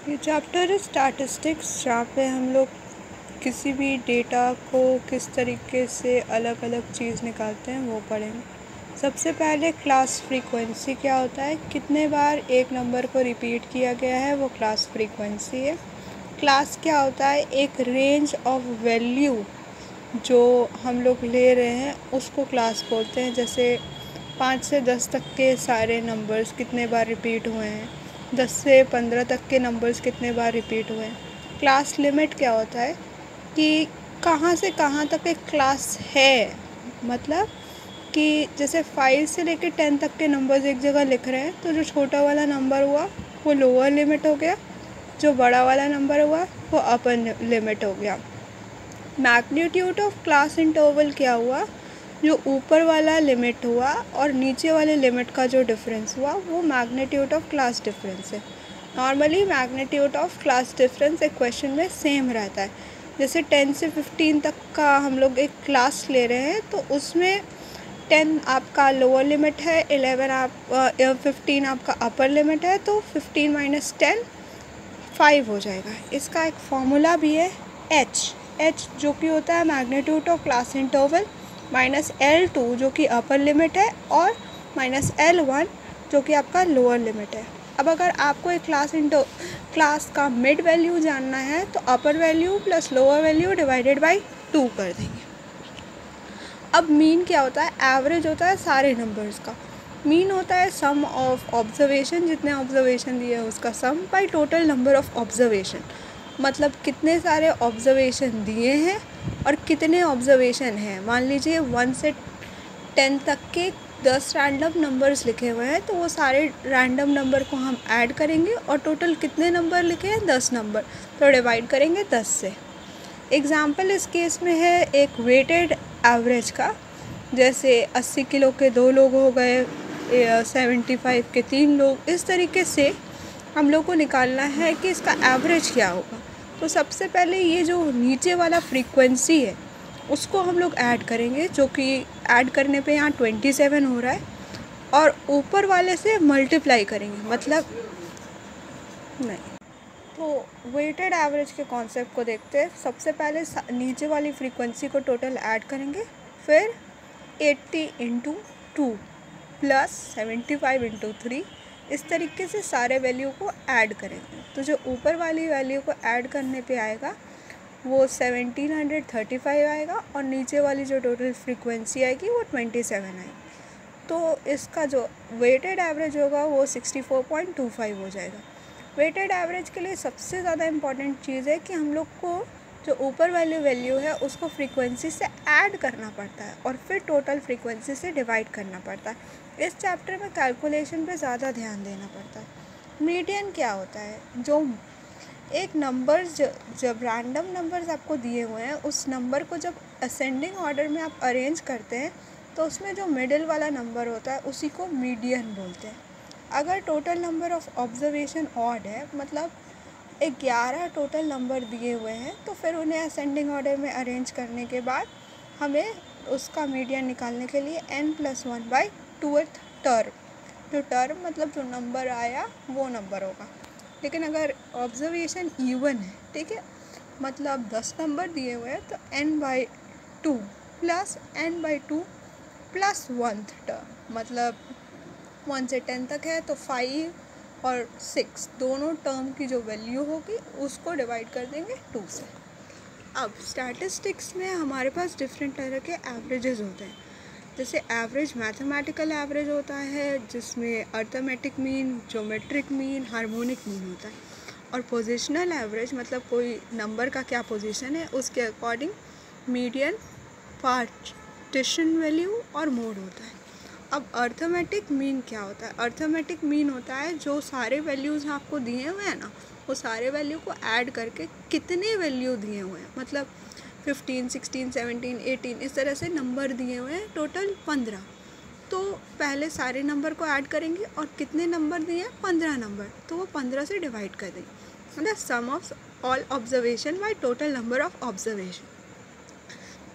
ये चैप्टर है स्टैटिस्टिक्स, जहाँ पे हम लोग किसी भी डेटा को किस तरीके से अलग अलग चीज़ निकालते हैं वो पढ़ेंगे। सबसे पहले क्लास फ्रीक्वेंसी क्या होता है, कितने बार एक नंबर को रिपीट किया गया है वो क्लास फ्रीक्वेंसी है। क्लास क्या होता है, एक रेंज ऑफ वैल्यू जो हम लोग ले रहे हैं उसको क्लास बोलते हैं। जैसे 5 से 10 तक के सारे नंबर्स कितने बार रिपीट हुए हैं, 10 से 15 तक के नंबर्स कितने बार रिपीट हुए हैं। क्लास लिमिट क्या होता है कि कहाँ से कहाँ तक एक क्लास है, मतलब कि जैसे 5 से लेकर 10 तक के नंबर्स एक जगह लिख रहे हैं तो जो छोटा वाला नंबर हुआ वो लोअर लिमिट हो गया, जो बड़ा वाला नंबर हुआ वो अपर लिमिट हो गया। मैग्नीट्यूड ऑफ क्लास इंटरवल क्या हुआ, जो ऊपर वाला लिमिट हुआ और नीचे वाले लिमिट का जो डिफरेंस हुआ वो मैग्नीट्यूड ऑफ क्लास डिफरेंस है। Normally magnitude of class difference एक क्वेश्चन में सेम रहता है। जैसे 10 से 15 तक का हम लोग एक क्लास ले रहे हैं तो उसमें 10 आपका लोअर लिमिट है, 15 आपका अपर लिमिट है, तो 15 माइनस 10 5 हो जाएगा। इसका एक फॉर्मूला भी है एच जो कि होता है magnitude of class interval minus L2 जो कि अपर लिमिट है और माइनस L1 जो कि आपका लोअर लिमिट है। अब अगर आपको एक क्लास का मिड वैल्यू जानना है तो अपर value plus lower value divided by 2 कर देंगे। अब मीन क्या होता है, एवरेज होता है सारे नंबर्स का। मीन होता है सम ऑफ ऑब्जर्वेशन, जितने ऑब्जर्वेशन दिए हैं उसका sum by total number of observation, मतलब कितने सारे ऑब्जर्वेशन दिए हैं और कितने ऑब्जर्वेशन हैं। मान लीजिए 1 से 10 तक के 10 रैंडम नंबर्स लिखे हुए हैं तो वो सारे रैंडम नंबर को हम ऐड करेंगे और टोटल कितने नंबर लिखे हैं 10 नंबर, तो डिवाइड करेंगे 10 से। एग्ज़ाम्पल इस केस में है एक वेटेड एवरेज का, जैसे 80 किलो के 2 लोग हो गए, 75 के 3 लोग। इस तरीके से हम लोग को निकालना है कि इसका एवरेज क्या होगा। तो सबसे पहले ये जो नीचे वाला फ्रीक्वेंसी है उसको हम लोग ऐड करेंगे, जो कि ऐड करने पे यहाँ 27 हो रहा है, और ऊपर वाले से मल्टीप्लाई करेंगे, मतलब नहीं। तो वेटेड एवरेज के कॉन्सेप्ट को देखते हैं। सबसे पहले नीचे वाली फ्रीक्वेंसी को टोटल ऐड करेंगे, फिर 80 इंटू 2 प्लस 75 इंटू 3, इस तरीके से सारे वैल्यू को ऐड करेंगे। तो जो ऊपर वाली वैल्यू को ऐड करने पे आएगा वो 1735 आएगा और नीचे वाली जो टोटल फ्रीक्वेंसी आएगी वो 27 आएगी। तो इसका जो वेटेड एवरेज होगा वो 64.25 हो जाएगा। वेटेड एवरेज के लिए सबसे ज़्यादा इम्पॉर्टेंट चीज़ है कि हम लोग को जो ऊपर वाली वैल्यू है उसको फ्रीक्वेंसी से ऐड करना पड़ता है और फिर टोटल फ्रीक्वेंसी से डिवाइड करना पड़ता है। इस चैप्टर में कैलकुलेशन पे ज़्यादा ध्यान देना पड़ता है। मीडियन क्या होता है, जो एक नंबर जब रैंडम नंबर्स आपको दिए हुए हैं उस नंबर को जब असेंडिंग ऑर्डर में आप अरेंज करते हैं तो उसमें जो मिडिल वाला नंबर होता है उसी को मीडियन बोलते हैं। अगर total number of observation odd है, मतलब 11 टोटल नंबर दिए हुए हैं, तो फिर उन्हें असेंडिंग ऑर्डर में अरेंज करने के बाद हमें उसका मीडियन निकालने के लिए n+1/2th टर्म, जो टर्म मतलब जो नंबर आया वो नंबर होगा। लेकिन अगर ऑब्जर्वेशन इवन है, ठीक है, मतलब 10 नंबर दिए हुए हैं तो n/2 plus n/2 plus 1th term, मतलब 1 से 10 तक है तो 5 और 6 दोनों टर्म की जो वैल्यू होगी उसको डिवाइड कर देंगे 2 से। अब स्टैटिस्टिक्स में हमारे पास डिफरेंट तरह के एवरेजेस होते हैं। जैसे एवरेज मैथमेटिकल एवरेज होता है जिसमें arithmetic mean, geometric mean, harmonic mean होता है, और पोजिशनल एवरेज मतलब कोई नंबर का क्या पोजीशन है उसके अकॉर्डिंग मीडियन, पार्टीशन वैल्यू और मोड होता है। अब अर्थमेटिक मीन क्या होता है, अर्थमेटिक मीन होता है जो सारे वैल्यूज़ आपको दिए हुए हैं ना वो सारे वैल्यू को ऐड करके कितने वैल्यू दिए हुए हैं, मतलब 15, 16, 17, 18 इस तरह से नंबर दिए हुए हैं, टोटल 15। तो पहले सारे नंबर को ऐड करेंगे और कितने नंबर दिए हैं 15 नंबर, तो वो 15 से डिवाइड कर देंगे, मतलब sum of all observation by total number of observation.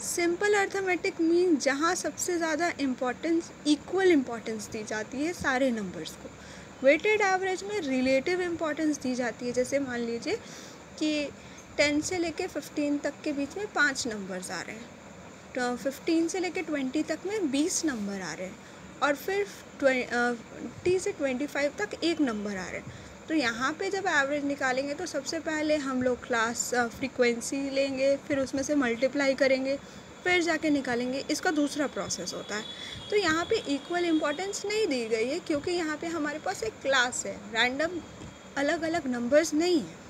Simple arithmetic mean जहाँ सबसे ज़्यादा इक्वल इम्पोर्टेंस दी जाती है सारे नंबर्स को, वेटेड एवरेज में रिलेटिव इम्पोर्टेंस दी जाती है। जैसे मान लीजिए कि 10 से लेके 15 तक के बीच में 5 नंबर्स आ रहे हैं, तो 15 से लेके 20 तक में 20 नंबर आ रहे हैं, और फिर 20 से 25 तक 1 नंबर आ रहे हैं। तो यहाँ पे जब एवरेज निकालेंगे तो सबसे पहले हम लोग क्लास फ्रीक्वेंसी लेंगे, फिर उसमें से मल्टीप्लाई करेंगे, फिर जाके निकालेंगे। इसका दूसरा प्रोसेस होता है। तो यहाँ पे इक्वल इम्पोर्टेंस नहीं दी गई है, क्योंकि यहाँ पे हमारे पास एक क्लास है, रैंडम अलग अलग नंबर्स नहीं है।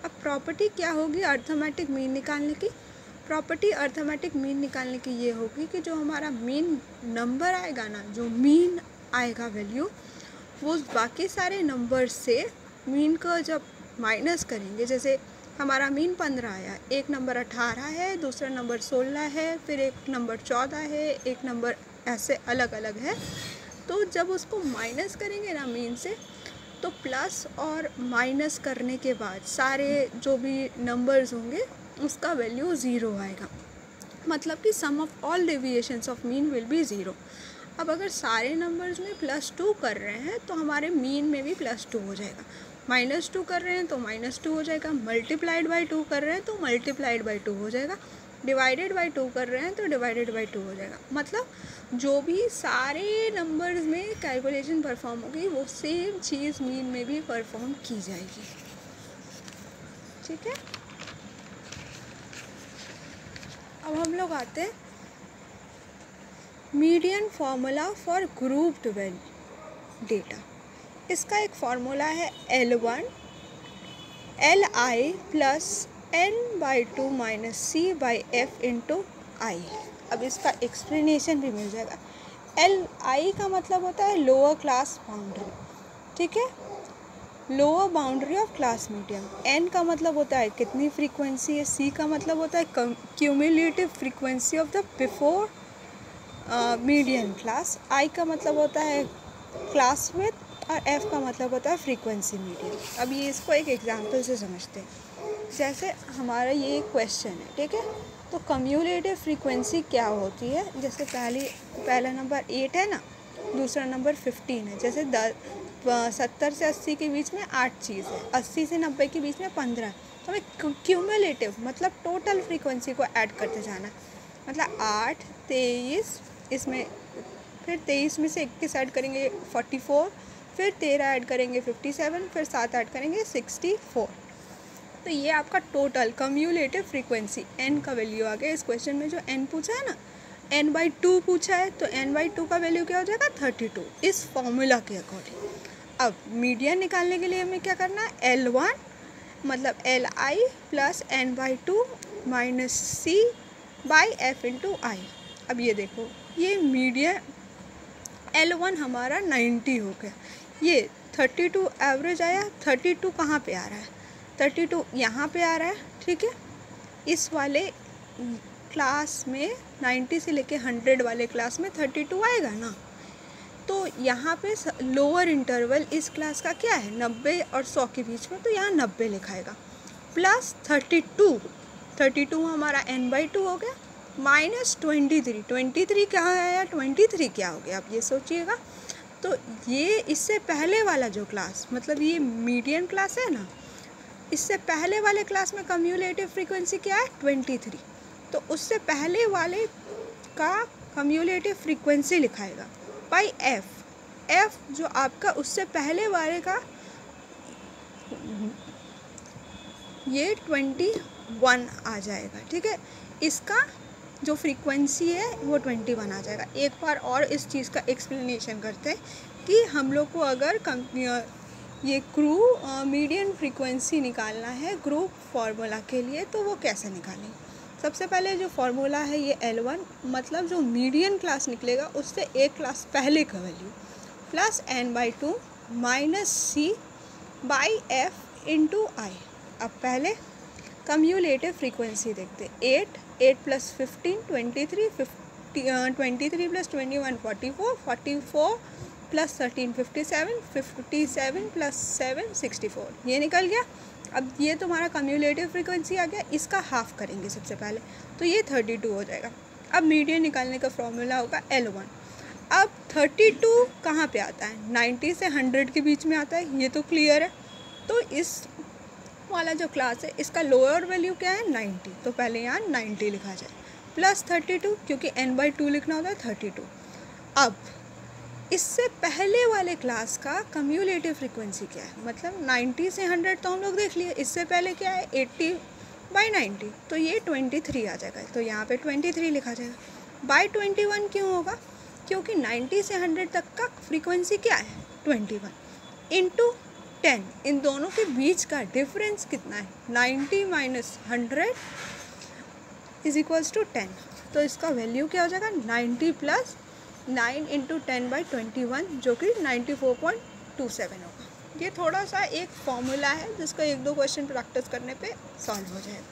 अब प्रॉपर्टी क्या होगी अर्थमेटिक मीन निकालने की? प्रॉपर्टी अर्थमेटिक मीन निकालने की ये होगी कि जो हमारा मीन नंबर आएगा ना, जो मीन आएगा वैल्यू, वो बाकी सारे नंबर से मीन को जब माइनस करेंगे, जैसे हमारा मीन 15 आया, एक नंबर 18 है, दूसरा नंबर 16 है, फिर एक नंबर 14 है, एक नंबर ऐसे अलग अलग है। तो जब उसको माइनस करेंगे ना मीन से, तो प्लस और माइनस करने के बाद सारे जो भी नंबर्स होंगे उसका वैल्यू 0 आएगा। मतलब कि sum of all deviations of mean will be 0। अब अगर सारे नंबर्स में +2 कर रहे हैं तो हमारे मीन में भी +2 हो जाएगा। -2 कर रहे हैं तो -2 हो जाएगा, मल्टीप्लाइड बाई 2 कर रहे हैं तो मल्टीप्लाइड बाई 2 हो जाएगा, डिवाइडेड बाई 2 कर रहे हैं तो डिवाइडेड बाई 2 हो जाएगा। मतलब जो भी सारे नंबर्स में कैलकुलेशन परफॉर्म होगी वो सेम चीज़ मीन में भी परफॉर्म की जाएगी। ठीक है, अब हम लोग आते हैं median formula for grouped data. इसका एक फार्मूला है L1 Li plus n/2 minus c/f into i. अब इसका एक्सप्लेनेशन भी मिल जाएगा। Li का मतलब होता है लोअर क्लास बाउंड्री, ठीक है, lower boundary of class medium. n का मतलब होता है कितनी फ्रीक्वेंसी है, c का मतलब होता है cumulative frequency of the before median class, i का मतलब होता है क्लास विथ, और f का मतलब होता है फ्रीक्वेंसी मीडियन। अब ये इसको एक एग्जांपल से समझते हैं। जैसे हमारा ये एक क्वेश्चन है, ठीक है, तो कम्यूलेटिव फ्रीक्वेंसी क्या होती है? जैसे पहला नंबर 8 है ना, दूसरा नंबर 15 है। जैसे 70 से 80 के बीच में 8 चीज़ है, 80 से 90 के बीच में 15 है। तो हमें क्यूमुलेटिव मतलब टोटल फ्रीक्वेंसी को ऐड करते जाना है। मतलब 8, 23, इसमें फिर 23 में से 21 ऐड करेंगे 44, फिर 13 ऐड करेंगे 57, फिर 7 ऐड करेंगे 64। तो ये आपका टोटल कम्यूलेटिव फ्रीक्वेंसी n का वैल्यू आ गया। इस क्वेश्चन में जो n पूछा है ना, n/2 पूछा है, तो n/2 का वैल्यू क्या हो जाएगा? 32, इस फॉर्मूला के अकॉर्डिंग। अब मीडियन निकालने के लिए हमें क्या करना है? L1 मतलब Li plus n/2 minus c/f into i. अब ये देखो, ये मीडियन L1 हमारा 90 हो गया, ये 32 एवरेज आया। 32 कहाँ पे आ रहा है? 32 यहाँ पे आ रहा है, ठीक है। इस वाले क्लास में 90 से लेके 100 वाले क्लास में 32 आएगा ना, तो यहाँ पे लोअर इंटरवल इस क्लास का क्या है? 90 और 100 के बीच में, तो यहाँ 90 लिखाएगा, प्लस 32 हमारा n/2 हो गया, माइनस 23 कहाँ आया? 23 क्या हो गया? आप ये सोचिएगा। तो ये इससे पहले वाला जो क्लास, मतलब ये मीडियन क्लास है ना, इससे पहले वाले क्लास में कम्यूलेटिव फ्रीक्वेंसी क्या है? 23। तो उससे पहले वाले का कम्यूलेटिव फ्रीक्वेंसी लिखाएगा बाई f जो आपका उससे पहले वाले का ये 21 आ जाएगा, ठीक है। इसका जो फ्रीक्वेंसी है वो 21 आ जाएगा। एक बार और इस चीज़ का एक्सप्लेनेशन करते हैं कि हम लोग को अगर ये मीडियन फ्रीक्वेंसी निकालना है ग्रुप फार्मूला के लिए, तो वो कैसे निकालें? सबसे पहले जो फार्मूला है ये L1 मतलब जो मीडियन क्लास निकलेगा उससे एक क्लास पहले का value, plus n/2 minus c/f into i. अब पहले कम्यूलेटिव फ्रीक्वेंसी देखते। 8 प्लस 15 23 23 प्लस 21 44 44 प्लस 13 57 57 प्लस 7 64, ये निकल गया। अब ये तुम्हारा कम्यूलेटिव फ्रीक्वेंसी आ गया, इसका हाफ करेंगे सबसे पहले, तो ये 32 हो जाएगा। अब मीडियन निकालने का फॉर्मूला होगा L1। अब 32 कहाँ पे आता है? 90 से 100 के बीच में आता है, ये तो क्लियर है। तो इस वाला जो क्लास है इसका लोअर वैल्यू क्या है? 90। तो पहले यहाँ 90 लिखा जाए प्लस 32, क्योंकि n/2 लिखना होता है 32। अब इससे पहले वाले क्लास का कम्यूलेटिव फ्रीक्वेंसी क्या है? मतलब 90 से 100 तो हम लोग देख लिए, इससे पहले क्या है? 80/90, तो ये 23 आ जाएगा। तो यहाँ पे 23 लिखा जाएगा। बाय 21 क्यों होगा? क्योंकि 90 से 100 तक का फ्रीक्वेंसी क्या है? 21 इंटू 10, इन दोनों के बीच का डिफरेंस कितना है? 90 माइनस 100 इज इक्वल्स टू 10। तो इसका वैल्यू क्या हो जाएगा? 90 प्लस 9 इंटू 10/21, जो कि 94.27 होगा। ये थोड़ा सा एक फॉर्मूला है जिसका 1-2 क्वेश्चन प्रैक्टिस करने पे सॉल्व हो जाएगा।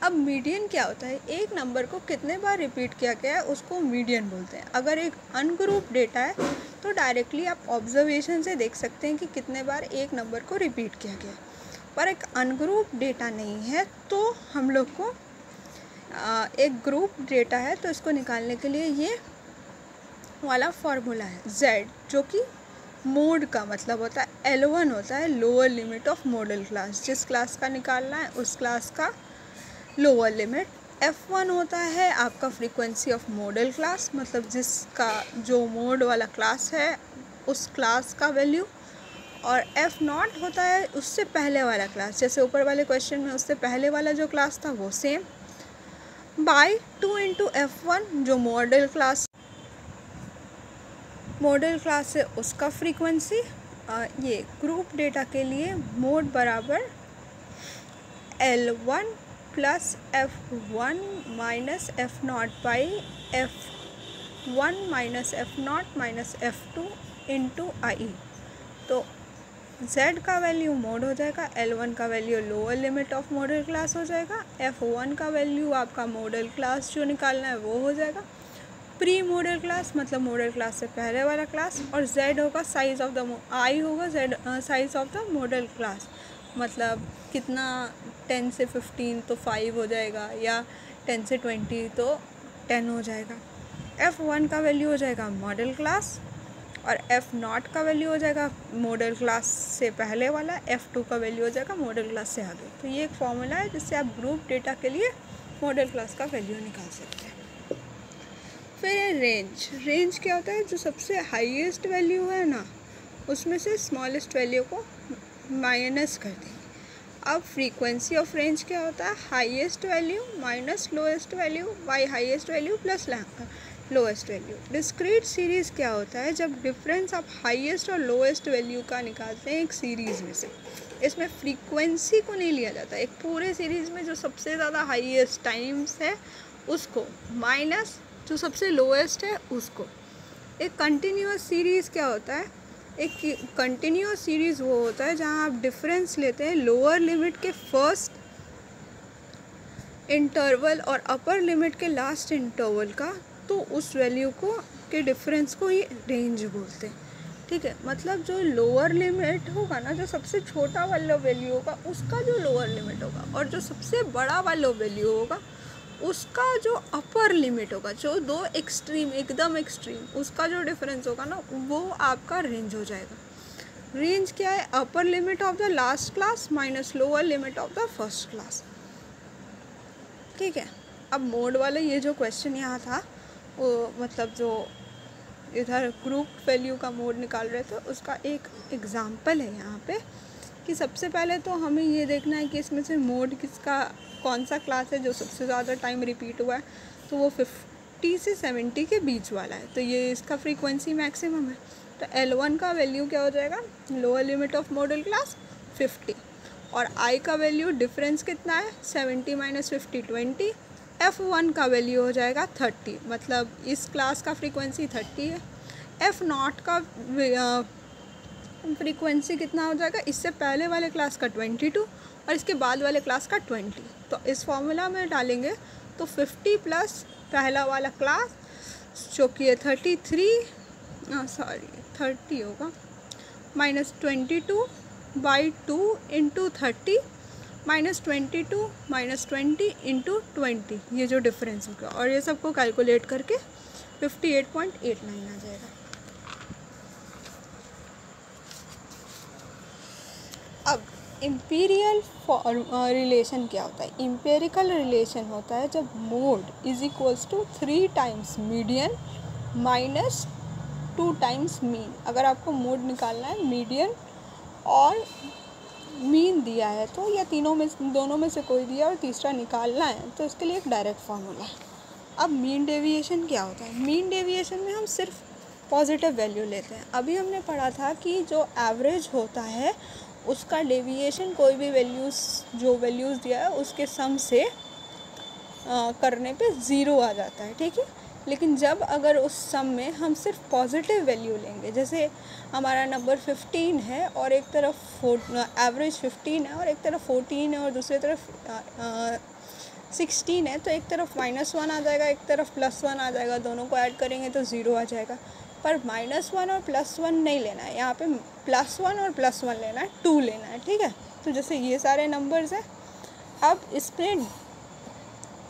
अब मीडियन क्या होता है? एक नंबर को कितने बार रिपीट किया गया है उसको मीडियन बोलते हैं। अगर एक अनग्रुप डेटा है तो डायरेक्टली आप ऑब्जर्वेशन से देख सकते हैं कि कितने बार एक नंबर को रिपीट किया गया है। पर एक अनग्रुप डेटा नहीं है तो हम लोग को एक ग्रुप डेटा है, तो इसको निकालने के लिए ये वाला फॉर्मूला है z, जो कि मोड का मतलब होता है L1 होता है lower limit of modal class. जिस क्लास का निकालना है उस क्लास का लोअर लिमिट। F1 होता है आपका फ्रीक्वेंसी ऑफ मॉडल क्लास, मतलब जिसका जो मोड वाला क्लास है उस क्लास का वैल्यू। और F0 होता है उससे पहले वाला क्लास, जैसे ऊपर वाले क्वेश्चन में उससे पहले वाला जो क्लास था वो सेम। बाय 2 इंटू F1 जो मॉडल क्लास है उसका फ्रीक्वेंसी। ये ग्रुप डेटा के लिए मोड बराबर L1 plus F1 minus F0 by F1 minus F0 minus F2 into i. तो z का वैल्यू मोड हो जाएगा, L1 का value lower limit of modal class हो जाएगा, F1 का वैल्यू आपका मॉडल क्लास जो निकालना है वो हो जाएगा प्री मॉडल क्लास, मतलब मॉडल क्लास से पहले वाला क्लास। और z होगा साइज ऑफ द आई होगा z size of the model class, मतलब कितना 10 से 15 तो 5 हो जाएगा, या 10 से 20 तो 10 हो जाएगा। F1 का वैल्यू हो जाएगा मॉडल क्लास और F0 का वैल्यू हो जाएगा मॉडल क्लास से पहले वाला, F2 का वैल्यू हो जाएगा मॉडल क्लास से आगे। तो ये एक फॉर्मूला है जिससे आप ग्रुप डेटा के लिए मॉडल क्लास का वैल्यू निकाल सकते हैं। फिर है रेंज क्या होता है? जो सबसे हाईएस्ट वैल्यू है ना उसमें से स्मॉलेस्ट वैल्यू को माइनस कर देंगे। अब फ्रीक्वेंसी ऑफ रेंज क्या होता है? Highest value minus lowest value by highest value plus lowest value. Discrete series क्या होता है? जब डिफरेंस आप हाईएस्ट और लोएस्ट वैल्यू का निकालते हैं एक सीरीज़ में से, इसमें फ्रीक्वेंसी को नहीं लिया जाता, एक पूरे सीरीज़ में जो सबसे ज़्यादा हाईएस्ट टाइम्स है उसको माइनस जो सबसे लोएस्ट है उसको। एक कंटिन्यूअस सीरीज़ क्या होता है? एक कंटिन्यूअस सीरीज़ वो होता है जहाँ आप डिफरेंस लेते हैं लोअर लिमिट के फर्स्ट इंटरवल और अपर लिमिट के लास्ट इंटरवल का, तो उस वैल्यू को के डिफरेंस को ही रेंज बोलते हैं। ठीक है, मतलब जो लोअर लिमिट होगा ना, जो सबसे छोटा वाला वैल्यू होगा उसका जो लोअर लिमिट होगा, और जो सबसे बड़ा वाला वैल्यू होगा उसका जो अपर लिमिट होगा, जो दो एक्सट्रीम एकदम एक्सट्रीम उसका जो डिफरेंस होगा ना वो आपका रेंज हो जाएगा। रेंज क्या है? Upper limit of the last class minus lower limit of the first class. ठीक है, अब मोड वाला ये जो क्वेश्चन यहाँ था वो मतलब जो इधर ग्रुप वैल्यू का मोड निकाल रहे थे उसका एक एग्जाम्पल है यहाँ पे, कि सबसे पहले तो हमें ये देखना है कि इसमें से मोड किसका कौन सा क्लास है जो सबसे ज़्यादा टाइम रिपीट हुआ है। तो वो 50 से 70 के बीच वाला है, तो ये इसका फ्रीक्वेंसी मैक्सिमम है। तो L1 का वैल्यू क्या हो जाएगा? Lower limit of modal class 50, और I का वैल्यू डिफरेंस कितना है? 70 माइनस 50 20। F1 का वैल्यू हो जाएगा 30, मतलब इस क्लास का फ्रीक्वेंसी 30 है। F0 का फ्रीक्वेंसी कितना हो जाएगा? इससे पहले वाले क्लास का 22 और इसके बाद वाले क्लास का 20। तो इस फॉर्मूला में डालेंगे तो 50 प्लस पहला वाला क्लास जो कि 30 होगा minus 22/2 into 30 minus 22 minus 20 into 20, ये जो डिफरेंस होगा। और ये सबको कैलकुलेट करके 58.89 आ जाएगा। अब इम्पीरियल रिलेशन क्या होता है? इम्पेरिकल रिलेशन होता है जब mode is equals to 3 times median minus 2 times mean. अगर आपको मोड निकालना है, मीडियन और मीन दिया है तो, या दोनों में से कोई दिया और तीसरा निकालना है, तो इसके लिए एक डायरेक्ट फार्मूला है। अब मीन डेविएशन क्या होता है? मीन डेविएशन में हम सिर्फ पॉजिटिव वैल्यू लेते हैं। अभी हमने पढ़ा था कि जो एवरेज होता है उसका डेविएशन कोई भी जो वैल्यूज़ दिया है उसके सम से करने पे 0 आ जाता है, ठीक है। लेकिन जब अगर उस सम में हम सिर्फ पॉजिटिव वैल्यू लेंगे, जैसे हमारा नंबर 15 है और एक तरफ एवरेज 15 है और एक तरफ 14 है और दूसरी तरफ 16 है, तो एक तरफ -1 आ जाएगा, एक तरफ +1 आ जाएगा, दोनों को ऐड करेंगे तो 0 आ जाएगा। पर -1 और +1 नहीं लेना है, यहाँ पे +1 और +1 लेना है, 2 लेना है, ठीक है। तो जैसे ये सारे नंबर्स हैं, अब इसमें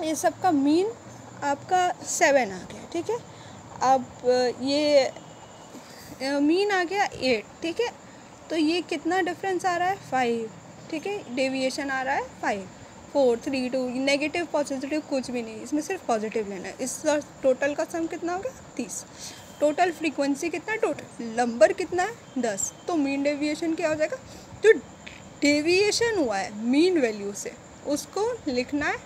ये सब का मीन आपका 7 आ गया, ठीक है। अब ये मीन आ गया 8, ठीक है। तो ये कितना डिफरेंस आ रहा है? 5, ठीक है। डेविएशन आ रहा है 5, 4, 3, 2, नेगेटिव पॉजिटिव कुछ भी नहीं, इसमें सिर्फ पॉजिटिव लेना है। इस टोटल का सम कितना हो गया? 30। टोटल फ्रीक्वेंसी कितना? टोटल नंबर कितना है? 10। तो मीन डेविएशन क्या हो जाएगा? जो डेविएशन हुआ है मीन वैल्यू से, उसको लिखना है,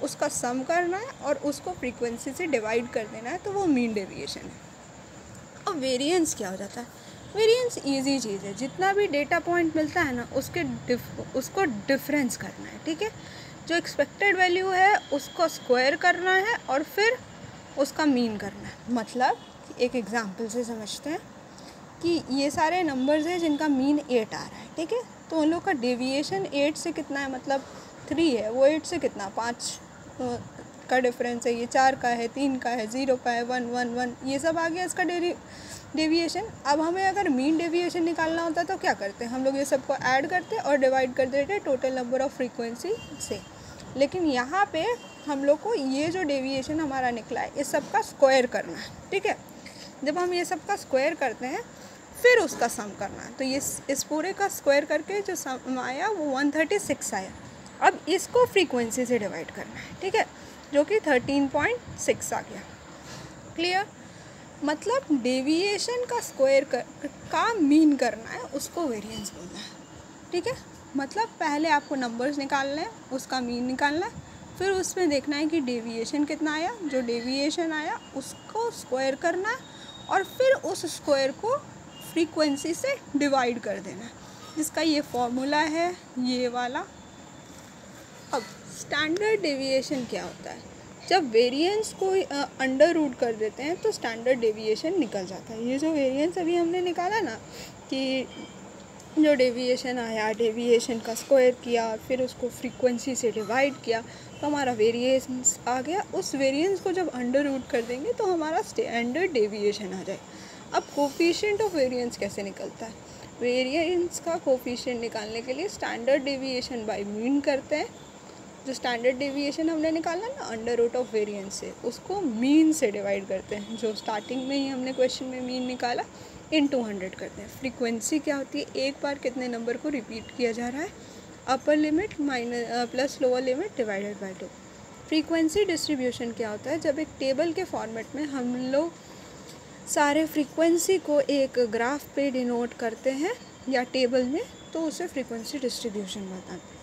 उसका सम करना है और उसको फ्रीक्वेंसी से डिवाइड कर देना है, तो वो मीन डेविएशन है। अब वेरिएंस क्या हो जाता है? वेरिएंस इजी चीज़ है, जितना भी डेटा पॉइंट मिलता है ना उसको डिफरेंस करना है, ठीक है। जो एक्सपेक्टेड वैल्यू है उसको स्क्वायर करना है और फिर उसका मीन करना है। मतलब एक एग्जांपल से समझते हैं कि ये सारे नंबर्स हैं जिनका मीन 8 आ रहा है, ठीक है। तो उन लोग का डेविएशन 8 से कितना है? मतलब 3 है, वो 8 से कितना? 5 का डिफरेंस है। ये 4 का है, 3 का है, 0 का है, 1, 1, 1, ये सब आ गया इसका डेविएशन। अब हमें अगर मीन डेविएशन निकालना होता तो क्या करते हैं? हम लोग ये सबको ऐड करते और डिवाइड कर देते टोटल नंबर ऑफ फ्रीक्वेंसी से। लेकिन यहाँ पे हम लोग को ये जो डेविएशन हमारा निकला है इस सब का स्क्वायर करना है, ठीक है। जब हम ये सब का स्क्वायर करते हैं फिर उसका सम करना है, तो ये इस पूरे का स्क्वायर करके जो सम आया वो 136 आया। अब इसको फ्रीक्वेंसी से डिवाइड करना है, ठीक है, जो कि 13.6 आ गया। क्लियर? मतलब डेविएशन का स्क्वायर का मीन करना है, उसको वेरिएंस बोलना है, ठीक है। मतलब पहले आपको नंबर्स निकालने हैं, उसका मीन निकालना है, फिर उसमें देखना है कि डेविएशन कितना आया, जो डेविएशन आया उसको स्क्वायर करना है और फिर उस स्क्वायर को फ्रीक्वेंसी से डिवाइड कर देना है, जिसका ये फॉर्मूला है ये वाला। अब स्टैंडर्ड डेविएशन क्या होता है? जब वेरिएंस को अंडर रूट कर देते हैं तो स्टैंडर्ड डेविएशन निकल जाता है। ये जो वेरिएंस अभी हमने निकाला ना, कि जो डेविएशन आया, डेविएशन का स्क्वायर किया, फिर उसको फ्रीक्वेंसी से डिवाइड किया, तो हमारा वेरिएंस आ गया। उस वेरिएंस को जब अंडर रूट कर देंगे तो हमारा स्टैंडर्ड डेविएशन आ जाए। अब कोफिशिएंट ऑफ वेरिएंस कैसे निकलता है? वेरिएंस का कोफिशिएंट निकालने के लिए स्टैंडर्ड डेविएशन बाय मीन करते हैं। जो स्टैंडर्ड डेविएशन हमने निकाला ना अंडर रूट ऑफ वेरिएंस से, उसको मीन से डिवाइड करते हैं, जो स्टार्टिंग में ही हमने क्वेश्चन में मीन निकाला, इन 200 करते हैं। फ्रीक्वेंसी क्या होती है? एक बार कितने नंबर को रिपीट किया जा रहा है, upper limit plus lower limit divided by 2। Frequency distribution क्या होता है? जब एक टेबल के फॉर्मेट में हम लोग सारे फ्रीक्वेंसी को एक ग्राफ पे डिनोट करते हैं या टेबल में, तो उसे फ्रीक्वेंसी डिस्ट्रीब्यूशन बताते हैं।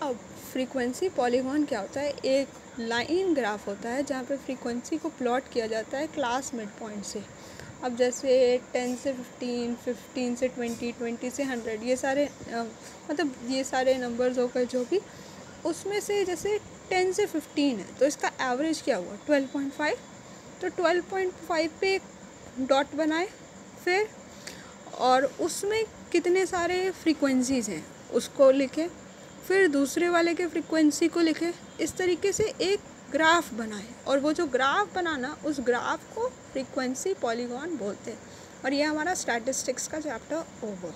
अब फ्रीक्वेंसी पॉलीगॉन क्या होता है? एक लाइन ग्राफ होता है जहाँ पे फ्रीक्वेंसी को प्लॉट किया जाता है क्लास मिड पॉइंट से। अब जैसे 10 से 15, 15 से 20, 20 से 100, ये सारे मतलब ये सारे नंबर्स होकर जो भी, उसमें से जैसे 10 से 15 है तो इसका एवरेज क्या हुआ? 12.5। तो 12.5 पे एक डॉट बनाए फिर, और उसमें कितने सारे फ्रीक्वेंसीज़ हैं उसको लिखे, फिर दूसरे वाले के फ्रीक्वेंसी को लिखे। इस तरीके से एक ग्राफ बनाए, और वो जो ग्राफ बनाना, उस ग्राफ को फ्रीक्वेंसी पॉलीगॉन बोलते हैं। और ये हमारा स्टैटिस्टिक्स का चैप्टर ओवर।